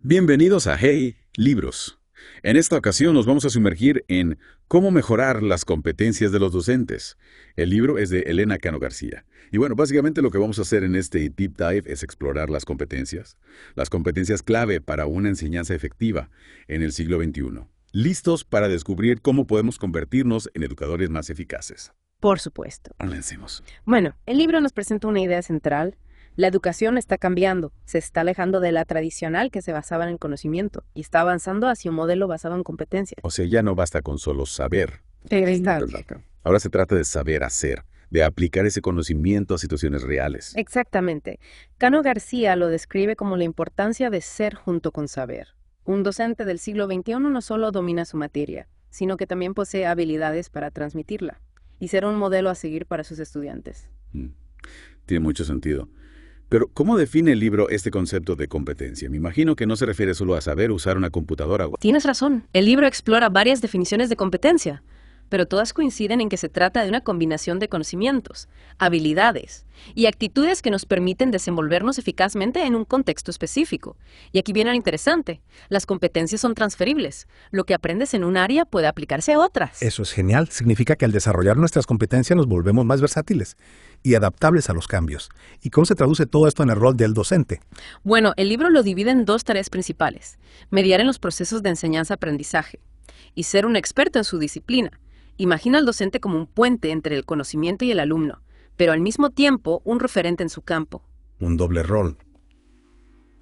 Bienvenidos a Hey Libros. En esta ocasión nos vamos a sumergir en cómo mejorar las competencias de los docentes. El libro es de Elena Cano García. Y bueno, básicamente lo que vamos a hacer en este Deep Dive es explorar las competencias clave para una enseñanza efectiva en el siglo XXI. Listos para descubrir cómo podemos convertirnos en educadores más eficaces. Por supuesto. Avancemos. Bueno, el libro nos presenta una idea central. La educación está cambiando, se está alejando de la tradicional que se basaba en el conocimiento y está avanzando hacia un modelo basado en competencias. O sea, ya no basta con solo saber. Exacto. Ahora se trata de saber hacer, de aplicar ese conocimiento a situaciones reales. Exactamente. Cano García lo describe como la importancia de ser junto con saber. Un docente del siglo XXI no solo domina su materia, sino que también posee habilidades para transmitirla y ser un modelo a seguir para sus estudiantes. Tiene mucho sentido. Pero, ¿cómo define el libro este concepto de competencia? Me imagino que no se refiere solo a saber usar una computadora. Tienes razón. El libro explora varias definiciones de competencia, pero todas coinciden en que se trata de una combinación de conocimientos, habilidades y actitudes que nos permiten desenvolvernos eficazmente en un contexto específico. Y aquí viene lo interesante. Las competencias son transferibles. Lo que aprendes en un área puede aplicarse a otras. Eso es genial. Significa que al desarrollar nuestras competencias nos volvemos más versátiles y adaptables a los cambios. ¿Y cómo se traduce todo esto en el rol del docente? Bueno, el libro lo divide en dos tareas principales: mediar en los procesos de enseñanza-aprendizaje y ser un experto en su disciplina. Imagina al docente como un puente entre el conocimiento y el alumno, pero al mismo tiempo un referente en su campo. Un doble rol,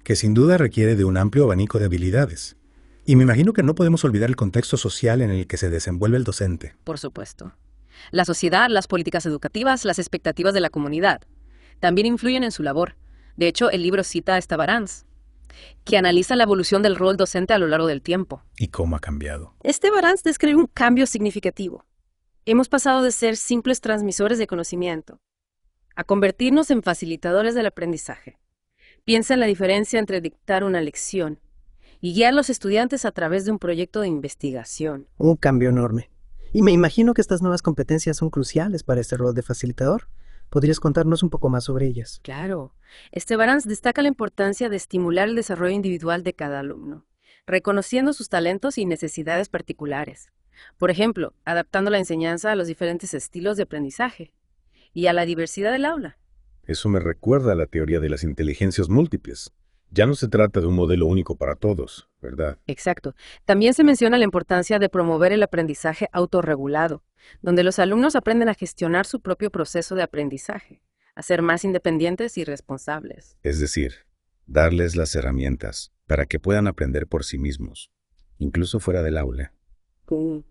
que sin duda requiere de un amplio abanico de habilidades. Y me imagino que no podemos olvidar el contexto social en el que se desenvuelve el docente. Por supuesto. La sociedad, las políticas educativas, las expectativas de la comunidad también influyen en su labor. De hecho, el libro cita a Barans, que analiza la evolución del rol docente a lo largo del tiempo. ¿Y cómo ha cambiado? Barans describe un cambio significativo. Hemos pasado de ser simples transmisores de conocimiento a convertirnos en facilitadores del aprendizaje. Piensa en la diferencia entre dictar una lección y guiar a los estudiantes a través de un proyecto de investigación. Un cambio enorme. Y me imagino que estas nuevas competencias son cruciales para este rol de facilitador. ¿Podrías contarnos un poco más sobre ellas? Claro. Barans destaca la importancia de estimular el desarrollo individual de cada alumno, reconociendo sus talentos y necesidades particulares. Por ejemplo, adaptando la enseñanza a los diferentes estilos de aprendizaje y a la diversidad del aula. Eso me recuerda a la teoría de las inteligencias múltiples. Ya no se trata de un modelo único para todos, ¿verdad? Exacto. También se menciona la importancia de promover el aprendizaje autorregulado, donde los alumnos aprenden a gestionar su propio proceso de aprendizaje, a ser más independientes y responsables. Es decir, darles las herramientas para que puedan aprender por sí mismos, incluso fuera del aula.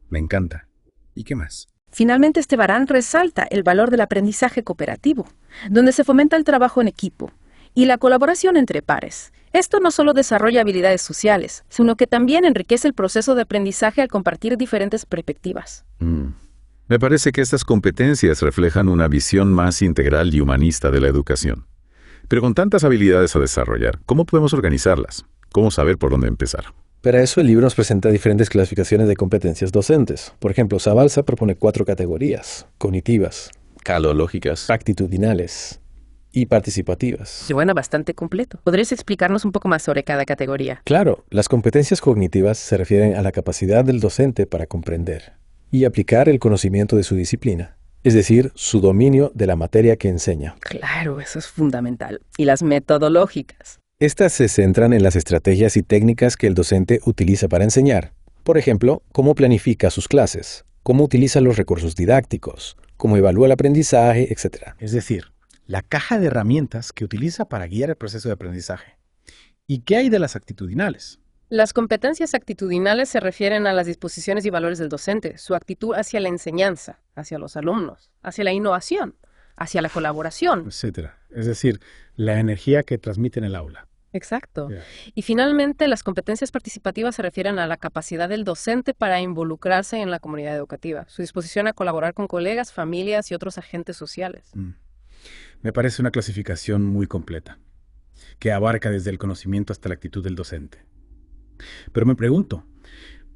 Me encanta. ¿Y qué más? Finalmente, Barans resalta el valor del aprendizaje cooperativo, donde se fomenta el trabajo en equipo y la colaboración entre pares. Esto no solo desarrolla habilidades sociales, sino que también enriquece el proceso de aprendizaje al compartir diferentes perspectivas. Me parece que estas competencias reflejan una visión más integral y humanista de la educación. Pero con tantas habilidades a desarrollar, ¿cómo podemos organizarlas? ¿Cómo saber por dónde empezar? Para eso el libro nos presenta diferentes clasificaciones de competencias docentes. Por ejemplo, Zabalza propone 4 categorías: cognitivas, Calológicas. actitudinales y participativas. Bueno, bastante completo. ¿Podrías explicarnos un poco más sobre cada categoría? Claro, las competencias cognitivas se refieren a la capacidad del docente para comprender y aplicar el conocimiento de su disciplina, es decir, su dominio de la materia que enseña. Claro, eso es fundamental. ¿Y las metodológicas? Estas se centran en las estrategias y técnicas que el docente utiliza para enseñar. Por ejemplo, cómo planifica sus clases, cómo utiliza los recursos didácticos, cómo evalúa el aprendizaje, etc. Es decir, la caja de herramientas que utiliza para guiar el proceso de aprendizaje. ¿Y qué hay de las actitudinales? Las competencias actitudinales se refieren a las disposiciones y valores del docente, su actitud hacia la enseñanza, hacia los alumnos, hacia la innovación, hacia la colaboración. Etcétera. Es decir, la energía que transmite en el aula. Exacto. Yeah. Y finalmente, las competencias participativas se refieren a la capacidad del docente para involucrarse en la comunidad educativa, su disposición a colaborar con colegas, familias y otros agentes sociales. Me parece una clasificación muy completa, que abarca desde el conocimiento hasta la actitud del docente. Pero me pregunto,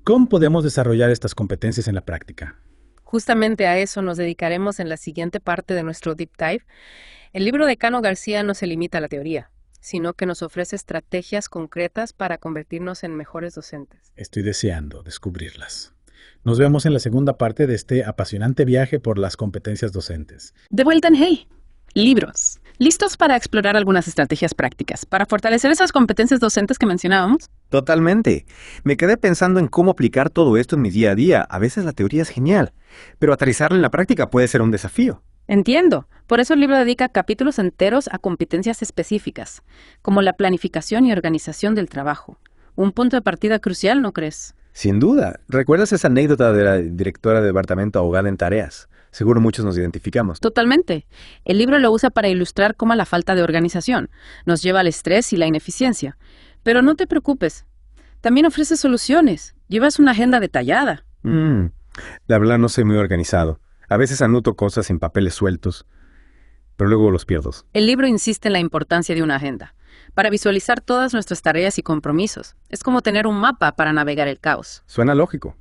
¿cómo podemos desarrollar estas competencias en la práctica? Justamente a eso nos dedicaremos en la siguiente parte de nuestro Deep Dive. El libro de Cano García no se limita a la teoría. sino que nos ofrece estrategias concretas para convertirnos en mejores docentes. Estoy deseando descubrirlas. Nos vemos en la segunda parte de este apasionante viaje por las competencias docentes. De vuelta en Hey, libros. ¿Listos para explorar algunas estrategias prácticas para fortalecer esas competencias docentes que mencionábamos? Totalmente. Me quedé pensando en cómo aplicar todo esto en mi día a día. A veces la teoría es genial, pero aterrizarlo en la práctica puede ser un desafío. Entiendo. Por eso el libro dedica capítulos enteros a competencias específicas, como la planificación y organización del trabajo. Un punto de partida crucial, ¿no crees? Sin duda. ¿Recuerdas esa anécdota de la directora de departamento ahogada en tareas? Seguro muchos nos identificamos. Totalmente. El libro lo usa para ilustrar cómo la falta de organización nos lleva al estrés y la ineficiencia. Pero no te preocupes. También ofrece soluciones. Llevas una agenda detallada. La verdad no soy muy organizado. A veces anoto cosas en papeles sueltos, pero luego los pierdo. El libro insiste en la importancia de una agenda, para visualizar todas nuestras tareas y compromisos. Es como tener un mapa para navegar el caos. Suena lógico,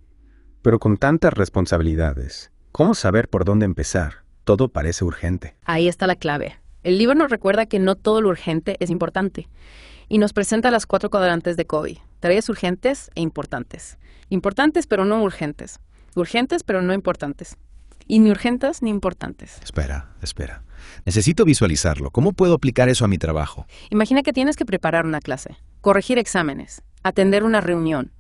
pero con tantas responsabilidades, ¿cómo saber por dónde empezar? Todo parece urgente. Ahí está la clave. El libro nos recuerda que no todo lo urgente es importante, y nos presenta las 4 cuadrantes de Covey. Tareas urgentes e importantes. Importantes pero no urgentes. Urgentes pero no importantes. Y ni urgentes ni importantes. Espera. Necesito visualizarlo. ¿Cómo puedo aplicar eso a mi trabajo? Imagina que tienes que preparar una clase, corregir exámenes, atender una reunión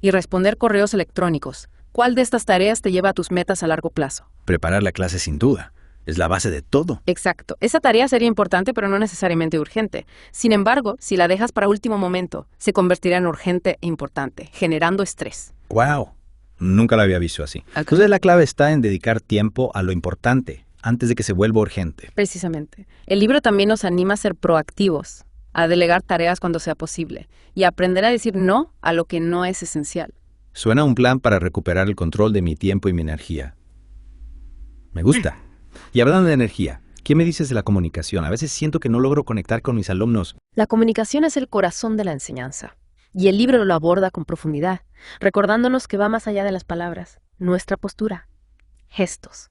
y responder correos electrónicos. ¿Cuál de estas tareas te lleva a tus metas a largo plazo? Preparar la clase sin duda. Es la base de todo. Exacto. Esa tarea sería importante, pero no necesariamente urgente. Sin embargo, si la dejas para último momento, se convertirá en urgente e importante, generando estrés. ¡Wow! Nunca la había visto así. Entonces la clave está en dedicar tiempo a lo importante, antes de que se vuelva urgente. Precisamente. El libro también nos anima a ser proactivos, a delegar tareas cuando sea posible y a aprender a decir no a lo que no es esencial. Suena un plan para recuperar el control de mi tiempo y mi energía. Me gusta. Y hablando de energía, ¿qué me dices de la comunicación? A veces siento que no logro conectar con mis alumnos. La comunicación es el corazón de la enseñanza, y el libro lo aborda con profundidad, recordándonos que va más allá de las palabras, nuestra postura, gestos,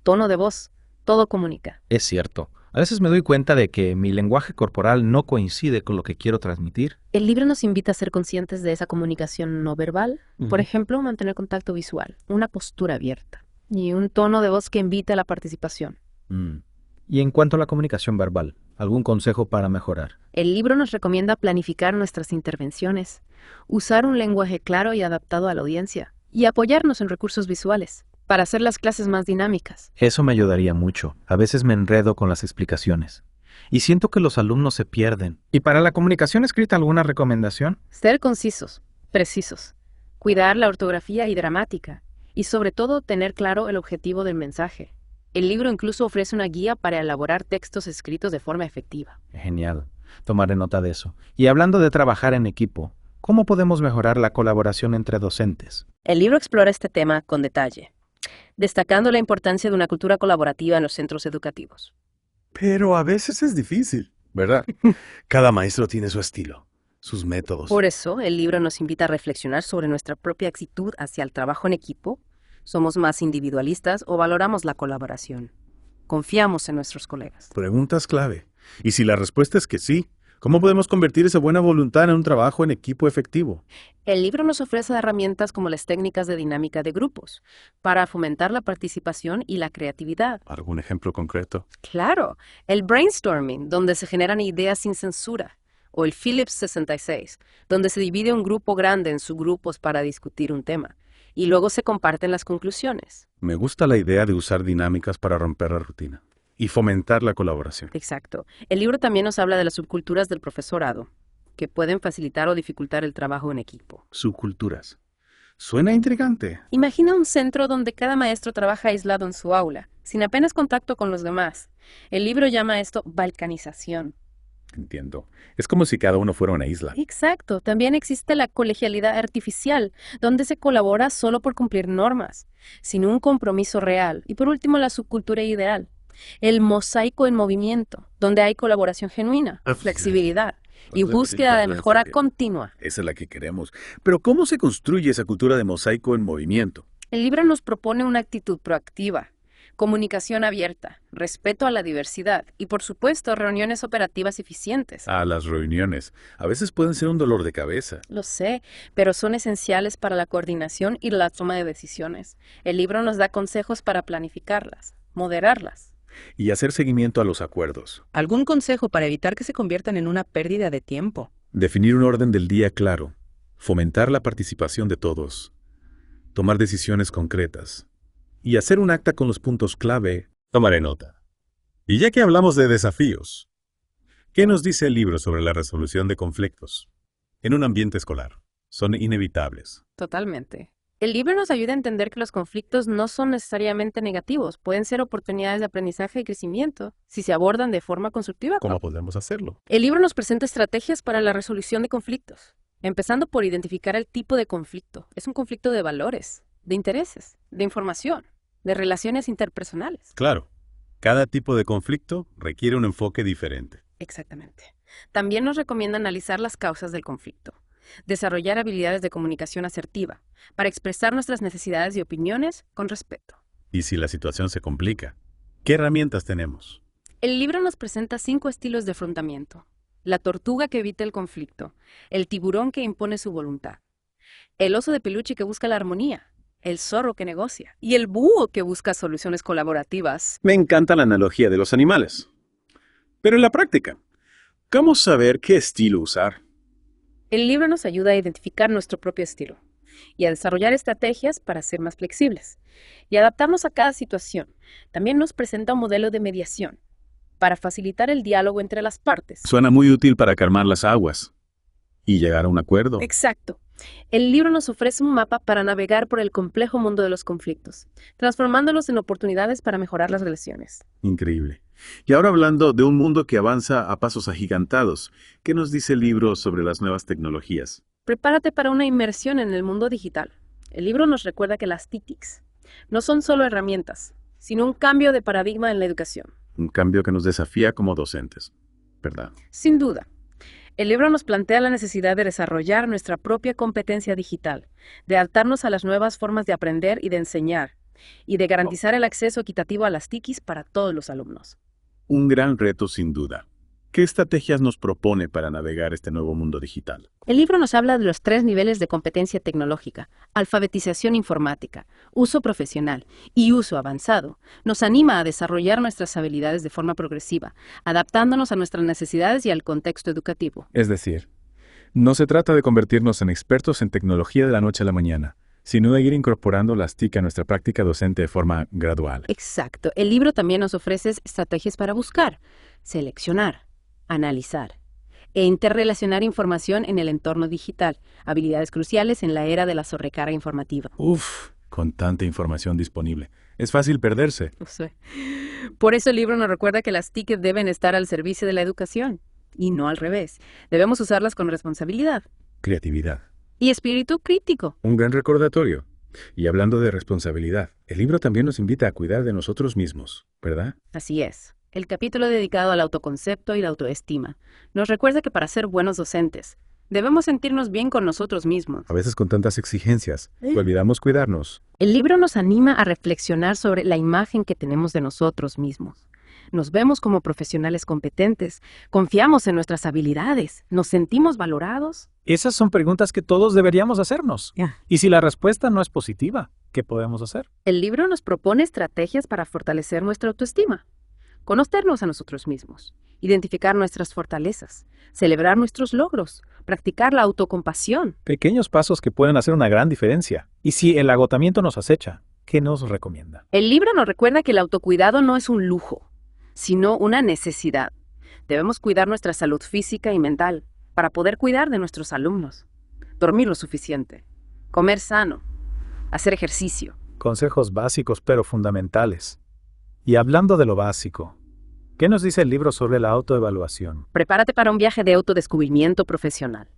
tono de voz, todo comunica. Es cierto. A veces me doy cuenta de que mi lenguaje corporal no coincide con lo que quiero transmitir. El libro nos invita a ser conscientes de esa comunicación no verbal, por ejemplo, mantener contacto visual, una postura abierta y un tono de voz que invita a la participación. Y en cuanto a la comunicación verbal, ¿algún consejo para mejorar? El libro nos recomienda planificar nuestras intervenciones, usar un lenguaje claro y adaptado a la audiencia, y apoyarnos en recursos visuales para hacer las clases más dinámicas. Eso me ayudaría mucho. A veces me enredo con las explicaciones y siento que los alumnos se pierden. ¿Y para la comunicación escrita alguna recomendación? Ser concisos, precisos, cuidar la ortografía y gramática, y sobre todo tener claro el objetivo del mensaje. El libro incluso ofrece una guía para elaborar textos escritos de forma efectiva. Genial. Tomaré nota de eso. Y hablando de trabajar en equipo, ¿cómo podemos mejorar la colaboración entre docentes? El libro explora este tema con detalle, destacando la importancia de una cultura colaborativa en los centros educativos. Pero a veces es difícil, ¿verdad? Cada maestro tiene su estilo, sus métodos. Por eso, el libro nos invita a reflexionar sobre nuestra propia actitud hacia el trabajo en equipo. ¿Somos más individualistas o valoramos la colaboración? ¿Confiamos en nuestros colegas? Preguntas clave. Y si la respuesta es que sí, ¿cómo podemos convertir esa buena voluntad en un trabajo en equipo efectivo? El libro nos ofrece herramientas como las técnicas de dinámica de grupos para fomentar la participación y la creatividad. ¿Algún ejemplo concreto? Claro, el brainstorming, donde se generan ideas sin censura, o el Phillips 66, donde se divide un grupo grande en subgrupos para discutir un tema, y luego se comparten las conclusiones. Me gusta la idea de usar dinámicas para romper la rutina y fomentar la colaboración. Exacto. El libro también nos habla de las subculturas del profesorado, que pueden facilitar o dificultar el trabajo en equipo. Subculturas. Suena intrigante. Imagina un centro donde cada maestro trabaja aislado en su aula, sin apenas contacto con los demás. El libro llama esto balcanización. Entiendo. Es como si cada uno fuera una isla. Exacto. También existe la colegialidad artificial, donde se colabora solo por cumplir normas, sin un compromiso real. Y por último, la subcultura ideal. El mosaico en movimiento, donde hay colaboración genuina, flexibilidad y búsqueda de mejora continua. Esa es la que queremos. Pero ¿cómo se construye esa cultura de mosaico en movimiento? El libro nos propone una actitud proactiva, Comunicación abierta, respeto a la diversidad y, por supuesto, reuniones operativas eficientes. Ah, las reuniones. A veces pueden ser un dolor de cabeza. Lo sé, pero son esenciales para la coordinación y la toma de decisiones. El libro nos da consejos para planificarlas, moderarlas. Y hacer seguimiento a los acuerdos. ¿Algún consejo para evitar que se conviertan en una pérdida de tiempo? Definir un orden del día claro. Fomentar la participación de todos. Tomar decisiones concretas. Y hacer un acta con los puntos clave. Tomaré nota. Y ya que hablamos de desafíos, ¿qué nos dice el libro sobre la resolución de conflictos en un ambiente escolar? Son inevitables. Totalmente. El libro nos ayuda a entender que los conflictos no son necesariamente negativos, pueden ser oportunidades de aprendizaje y crecimiento si se abordan de forma constructiva. ¿Cómo podemos hacerlo? El libro nos presenta estrategias para la resolución de conflictos, empezando por identificar el tipo de conflicto. Es un conflicto de valores, de intereses, de información, de relaciones interpersonales. Claro, cada tipo de conflicto requiere un enfoque diferente. Exactamente. También nos recomienda analizar las causas del conflicto, desarrollar habilidades de comunicación asertiva para expresar nuestras necesidades y opiniones con respeto. Y si la situación se complica, ¿qué herramientas tenemos? El libro nos presenta 5 estilos de afrontamiento: la tortuga que evita el conflicto, el tiburón que impone su voluntad, el oso de peluche que busca la armonía, el zorro que negocia y el búho que busca soluciones colaborativas. Me encanta la analogía de los animales. Pero en la práctica, ¿cómo saber qué estilo usar? El libro nos ayuda a identificar nuestro propio estilo y a desarrollar estrategias para ser más flexibles y adaptarnos a cada situación. También nos presenta un modelo de mediación para facilitar el diálogo entre las partes. Suena muy útil para calmar las aguas y llegar a un acuerdo. Exacto. El libro nos ofrece un mapa para navegar por el complejo mundo de los conflictos, transformándolos en oportunidades para mejorar las relaciones. Increíble. Y ahora hablando de un mundo que avanza a pasos agigantados, ¿qué nos dice el libro sobre las nuevas tecnologías? Prepárate para una inmersión en el mundo digital. El libro nos recuerda que las TICs no son solo herramientas, sino un cambio de paradigma en la educación. Un cambio que nos desafía como docentes, ¿verdad? Sin duda. El libro nos plantea la necesidad de desarrollar nuestra propia competencia digital, de adaptarnos a las nuevas formas de aprender y de enseñar, y de garantizar el acceso equitativo a las TICs para todos los alumnos. Un gran reto sin duda. ¿Qué estrategias nos propone para navegar este nuevo mundo digital? El libro nos habla de los 3 niveles de competencia tecnológica: alfabetización informática, uso profesional y uso avanzado. Nos anima a desarrollar nuestras habilidades de forma progresiva, adaptándonos a nuestras necesidades y al contexto educativo. Es decir, no se trata de convertirnos en expertos en tecnología de la noche a la mañana, sino de ir incorporando las TIC a nuestra práctica docente de forma gradual. Exacto. El libro también nos ofrece estrategias para buscar, seleccionar, analizar e interrelacionar información en el entorno digital, habilidades cruciales en la era de la sobrecarga informativa. Con tanta información disponible, es fácil perderse. No sé. Por eso el libro nos recuerda que las TIC deben estar al servicio de la educación, y no al revés. Debemos usarlas con responsabilidad Creatividad. y espíritu crítico. Un gran recordatorio. Y hablando de responsabilidad, el libro también nos invita a cuidar de nosotros mismos, ¿verdad? Así es. El capítulo dedicado al autoconcepto y la autoestima nos recuerda que para ser buenos docentes, debemos sentirnos bien con nosotros mismos. A veces con tantas exigencias, olvidamos cuidarnos. El libro nos anima a reflexionar sobre la imagen que tenemos de nosotros mismos. Nos vemos como profesionales competentes, confiamos en nuestras habilidades, nos sentimos valorados. Esas son preguntas que todos deberíamos hacernos. Y si la respuesta no es positiva, ¿qué podemos hacer? El libro nos propone estrategias para fortalecer nuestra autoestima, conocernos a nosotros mismos, identificar nuestras fortalezas, celebrar nuestros logros, practicar la autocompasión. Pequeños pasos que pueden hacer una gran diferencia. Y si el agotamiento nos acecha, ¿qué nos recomienda? El libro nos recuerda que el autocuidado no es un lujo, sino una necesidad. Debemos cuidar nuestra salud física y mental para poder cuidar de nuestros alumnos. Dormir lo suficiente, comer sano, hacer ejercicio. Consejos básicos pero fundamentales. Y hablando de lo básico, ¿qué nos dice el libro sobre la autoevaluación? Prepárate para un viaje de autodescubrimiento profesional.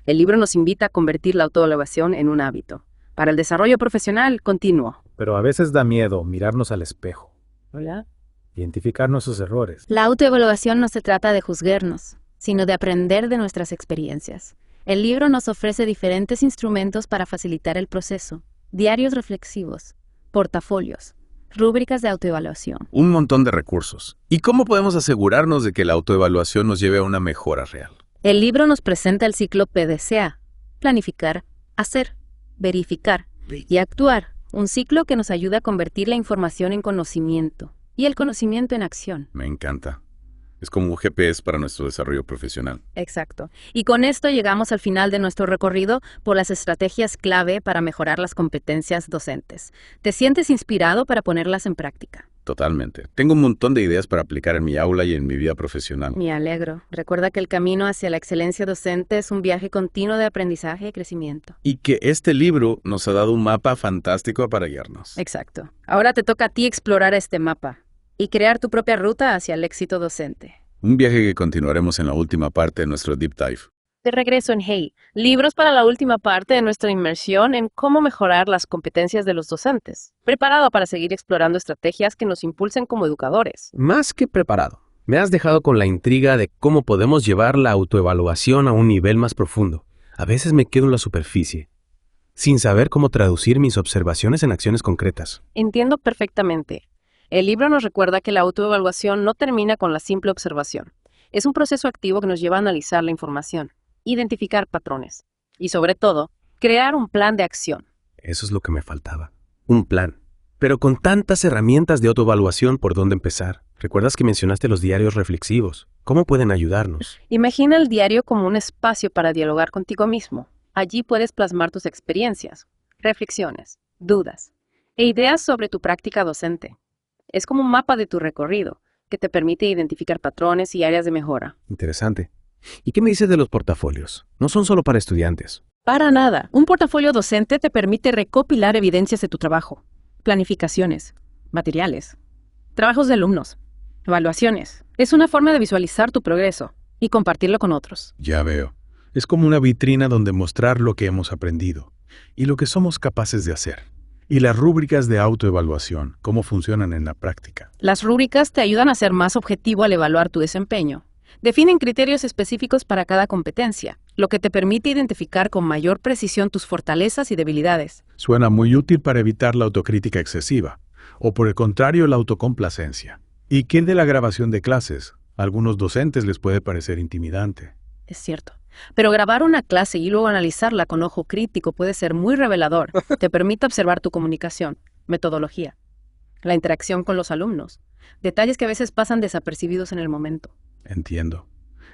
El libro nos invita a convertir la autoevaluación en un hábito, para el desarrollo profesional continuo. Pero a veces da miedo mirarnos al espejo, ¿Verdad? identificar nuestros errores. La autoevaluación no se trata de juzgarnos, sino de aprender de nuestras experiencias. El libro nos ofrece diferentes instrumentos para facilitar el proceso: diarios reflexivos, portafolios, Rúbricas de autoevaluación. Un montón de recursos. ¿Y cómo podemos asegurarnos de que la autoevaluación nos lleve a una mejora real? El libro nos presenta el ciclo PDCA: planificar, hacer, verificar y actuar. Un ciclo que nos ayuda a convertir la información en conocimiento y el conocimiento en acción. Me encanta. Es como un GPS para nuestro desarrollo profesional. Exacto. Y con esto llegamos al final de nuestro recorrido por las estrategias clave para mejorar las competencias docentes. ¿Te sientes inspirado para ponerlas en práctica? Totalmente. Tengo un montón de ideas para aplicar en mi aula y en mi vida profesional. Me alegro. Recuerda que el camino hacia la excelencia docente es un viaje continuo de aprendizaje y crecimiento. Y que este libro nos ha dado un mapa fantástico para guiarnos. Exacto. Ahora te toca a ti explorar este mapa y crear tu propia ruta hacia el éxito docente. Un viaje que continuaremos en la última parte de nuestro Deep Dive. De regreso en Hey, libros para la última parte de nuestra inmersión en cómo mejorar las competencias de los docentes. Preparado para seguir explorando estrategias que nos impulsen como educadores. Más que preparado. Me has dejado con la intriga de cómo podemos llevar la autoevaluación a un nivel más profundo. A veces me quedo en la superficie, sin saber cómo traducir mis observaciones en acciones concretas. Entiendo perfectamente. El libro nos recuerda que la autoevaluación no termina con la simple observación. Es un proceso activo que nos lleva a analizar la información, identificar patrones y, sobre todo, crear un plan de acción. Eso es lo que me faltaba. Un plan. Pero con tantas herramientas de autoevaluación, ¿por dónde empezar? ¿Recuerdas que mencionaste los diarios reflexivos? ¿Cómo pueden ayudarnos? Imagina el diario como un espacio para dialogar contigo mismo. Allí puedes plasmar tus experiencias, reflexiones, dudas e ideas sobre tu práctica docente. Es como un mapa de tu recorrido, que te permite identificar patrones y áreas de mejora. Interesante. ¿Y qué me dices de los portafolios? No son solo para estudiantes. Para nada. Un portafolio docente te permite recopilar evidencias de tu trabajo, planificaciones, materiales, trabajos de alumnos, evaluaciones. Es una forma de visualizar tu progreso y compartirlo con otros. Ya veo. Es como una vitrina donde mostrar lo que hemos aprendido y lo que somos capaces de hacer. Y las rúbricas de autoevaluación, cómo funcionan en la práctica. Las rúbricas te ayudan a ser más objetivo al evaluar tu desempeño. Definen criterios específicos para cada competencia, lo que te permite identificar con mayor precisión tus fortalezas y debilidades. Suena muy útil para evitar la autocrítica excesiva, o por el contrario, la autocomplacencia. ¿Y qué de la grabación de clases? A algunos docentes les puede parecer intimidante. Es cierto. Pero grabar una clase y luego analizarla con ojo crítico puede ser muy revelador. Te permite observar tu comunicación, metodología, la interacción con los alumnos, detalles que a veces pasan desapercibidos en el momento. Entiendo.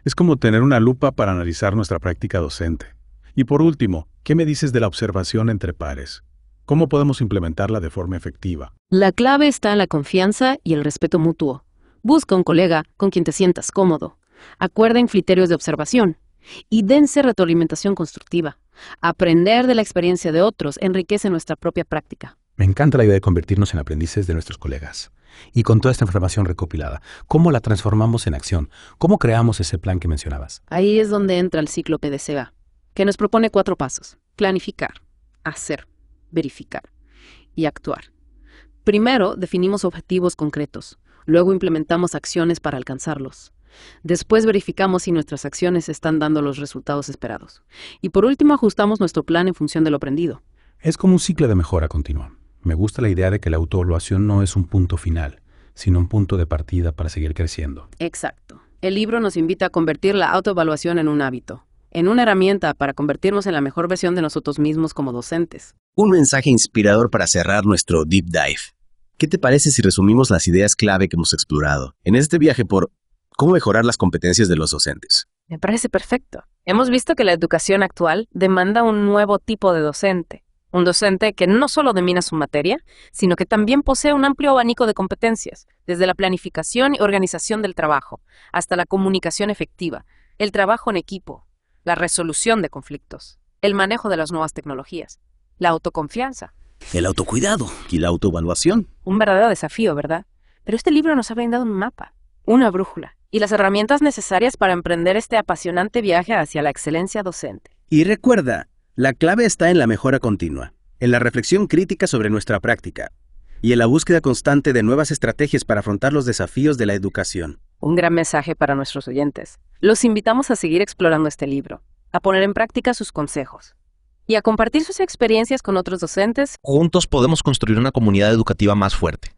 Es como tener una lupa para analizar nuestra práctica docente. Y por último, ¿qué me dices de la observación entre pares? ¿Cómo podemos implementarla de forma efectiva? La clave está en la confianza y el respeto mutuo. Busca un colega con quien te sientas cómodo. Acuerden criterios de observación y dense retroalimentación constructiva. Aprender de la experiencia de otros enriquece nuestra propia práctica. Me encanta la idea de convertirnos en aprendices de nuestros colegas. Y con toda esta información recopilada, ¿cómo la transformamos en acción? ¿Cómo creamos ese plan que mencionabas? Ahí es donde entra el ciclo PDCA, que nos propone 4 pasos: planificar, hacer, verificar y actuar. Primero, definimos objetivos concretos. Luego implementamos acciones para alcanzarlos. Después verificamos si nuestras acciones están dando los resultados esperados. Y por último, ajustamos nuestro plan en función de lo aprendido. Es como un ciclo de mejora continua. Me gusta la idea de que la autoevaluación no es un punto final, sino un punto de partida para seguir creciendo. Exacto. El libro nos invita a convertir la autoevaluación en un hábito, en una herramienta para convertirnos en la mejor versión de nosotros mismos como docentes. Un mensaje inspirador para cerrar nuestro Deep Dive. ¿Qué te parece si resumimos las ideas clave que hemos explorado en este viaje por cómo mejorar las competencias de los docentes? Me parece perfecto. Hemos visto que la educación actual demanda un nuevo tipo de docente. Un docente que no solo domina su materia, sino que también posee un amplio abanico de competencias, desde la planificación y organización del trabajo, hasta la comunicación efectiva, el trabajo en equipo, la resolución de conflictos, el manejo de las nuevas tecnologías, la autoconfianza. El autocuidado y la autoevaluación. Un verdadero desafío, ¿verdad? Pero este libro nos ha brindado un mapa, una brújula y las herramientas necesarias para emprender este apasionante viaje hacia la excelencia docente. Y recuerda, la clave está en la mejora continua, en la reflexión crítica sobre nuestra práctica y en la búsqueda constante de nuevas estrategias para afrontar los desafíos de la educación. Un gran mensaje para nuestros oyentes. Los invitamos a seguir explorando este libro, a poner en práctica sus consejos y a compartir sus experiencias con otros docentes. Juntos podemos construir una comunidad educativa más fuerte.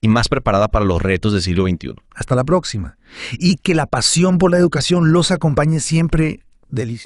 y más preparada para los retos del siglo XXI. Hasta la próxima. Y que la pasión por la educación los acompañe siempre. Delicioso.